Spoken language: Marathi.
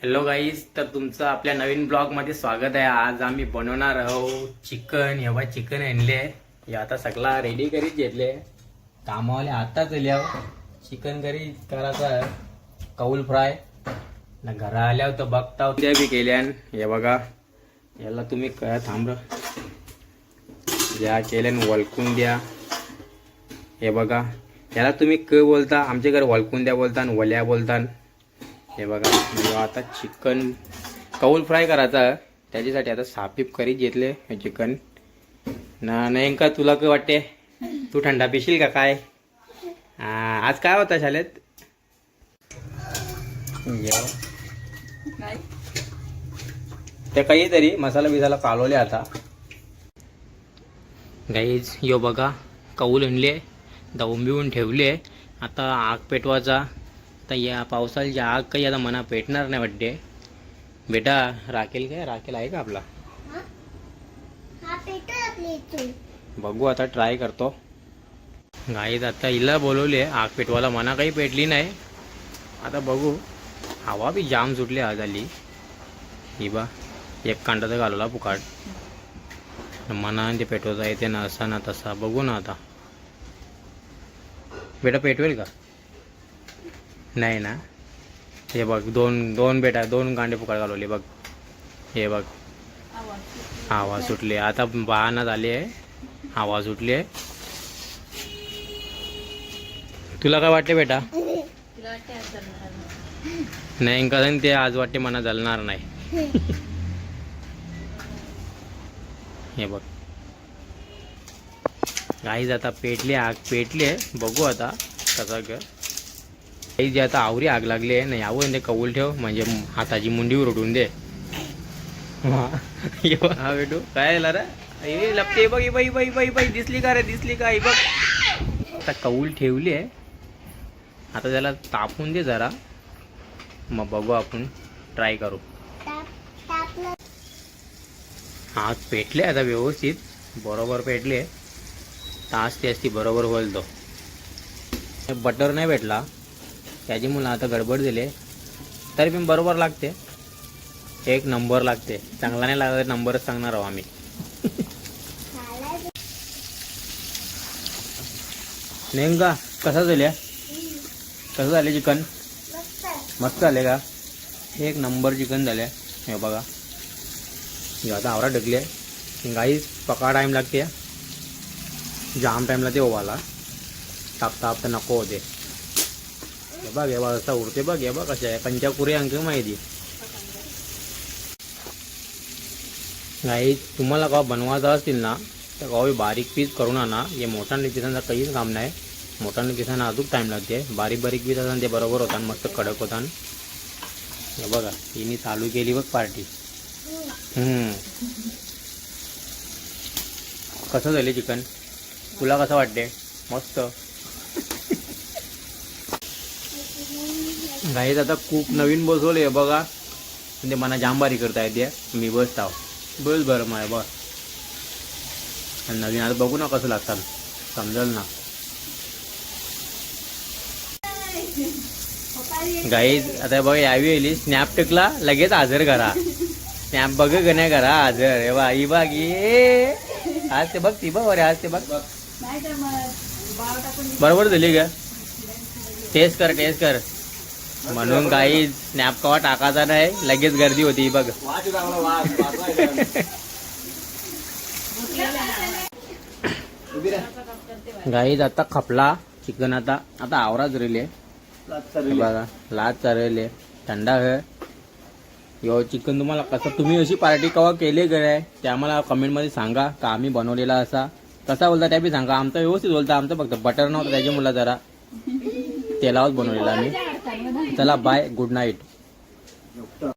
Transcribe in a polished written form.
हॅलो गाईज, तर तुमचं आपल्या नवीन ब्लॉग मध्ये स्वागत आहे. आज आम्ही बनवणार आहोत चिकन. एव्हा चिकन आणले हे आता सगळा रेडी करीत घेतले. कामावाले आताच आल्यावर चिकन करी करायचा कौल फ्राय ना. घरा आल्यावर तर बघता त्या बी केल्यान. हे बघा, याला तुम्ही काय थांब या केल्यान वळकून द्या. हे बघा, याला तुम्ही क बोलता, आमच्याकडे वळकून द्या बोलता आणि वल्या बोलता. हे बघा, म्हणजे आता चिकन कौल फ्राय करायचा. त्याच्यासाठी आता साफीप करीत घेतले हे चिकन ना. नाही का तुला काय वाटते, तू थंडा पिशील का काय? आज काय होता शाळेत? ते काहीतरी मसाला बिसाला कालवले. आता गाईज यो बघा, कौल आणले, दवून बिवून ठेवले. आता आग पेटवायचा. आता या पावसाची आग काही आता मना पेटणार नाही वाटते. बेटा राखेल काय? राखेल आहे का आपला? बघू, आता ट्राय करतो. गाईत आता हिला बोलवले आग पेटवायला, मना काही पेटली नाही. आता बघू, हवा बी जाम सुटली आज आली. ही बा एक कांडा तर घालवला फुकाट. मना ते पेटवता येते ना, असा ना तसा. बघू ना आता. बेटा पेटवेल का? नाही ना. हे बघ, दोन बेटा दोन कांडे फुकाट घालवले बघ. हे बघ, हवा सुटली. आता बहाना झाली आहे, हवा सुटली आहे. तुला काय वाटते बेटा? नाही कारण ते आज वाटते मना जलणार नाही. हे बघ गाईज, आता पेटली आग, पेटली. बघू आता कसं ग. जे आता आवरी आग लागली आहे ना, यावर ते कौल ठेव, म्हणजे हाताची मुंडीवर उठून दे. हा बेटू काय झालं रे? लपते बघ. बाई बाई बाई बाई दिसली का रे? दिसली का? बघ, आता कौल ठेवली आहे. आता त्याला तापून दे जरा, मग बघू आपण ट्राय करू. आग पेटले आता व्यवस्थित, बरोबर पेटले. तास ती असती बरोबर होईल. तो बटर नाही भेटला त्याची मुलं आता गडबड दिले, तरी पण बरोबर लागते. एक नंबर लागते. चांगला नाही लागला नंबरच सांगणार आहोत आम्ही. नेमका कसा झाल्या? कसं झाले चिकन? मस्त झाले का? एक नंबर चिकन झाले. हे बघा, हे आता आवरा ढकले. गाईस पका टाईम लागते, जाम टाईम लागते ओवाला. तापता तापता नको होते. हे बघ, हे बघ असा उडते बघ. हे बघ कशा आहे पंचापुरी अंक माहिती. गाईस तुम्हाला का बनवायचं असतील ना, तर गावी बारीक पीस करून आणा. हे मोठ्याने पिसांचा काहीच काम नाही. मोठ्याने पिसांना अजून टाईम लागते. बारीक बारीक पीस असताना ते बरोबर होतात, मस्त कडक होतात. हे बघा, हिने चालू केली बघ पार्टी. कसं झाले चिकन? तुला कसं वाटते? मस्त. गाईज आता खूप नवीन बसवले बघा, म्हणजे मना जांबारी करता येते. मी बसताव बस बरं माय बस. आणि नवीन आता बघू ना कसं लागतात, समजेल ना. गाईज आता बघ, यावी येईल स्नॅप टिकला लगेच हजर करा. स्नॅप बघ का नाही करा हजर. हे बा ही बघ, ये आज ते बघ, ती बघ. अरे आज ते बघ, बरोबर झाली का? टेस्ट कर, टेस्ट कर. म्हणून काही स्नॅप कवा टाकायचा नाही, लगेच गर्दी होती बघ. गाईज आता खपला चिकन. आता आता आवराच रेले बघा, लाच चालले. थंडा है यो चिकन. तुम्हाला कसं, तुम्ही अशी पार्टी कवा केले काय ते आम्हाला कमेंटमध्ये सांगा. का आम्ही बनवलेला असा कसा बोलता त्या बी सांगा. आमचं व्यवस्थित बोलता. आमचं फक्त बटर नव्हतं त्याच्या मुला जरा तेलावच बनवलेला आम्ही. चला बाय, गुड नाईट.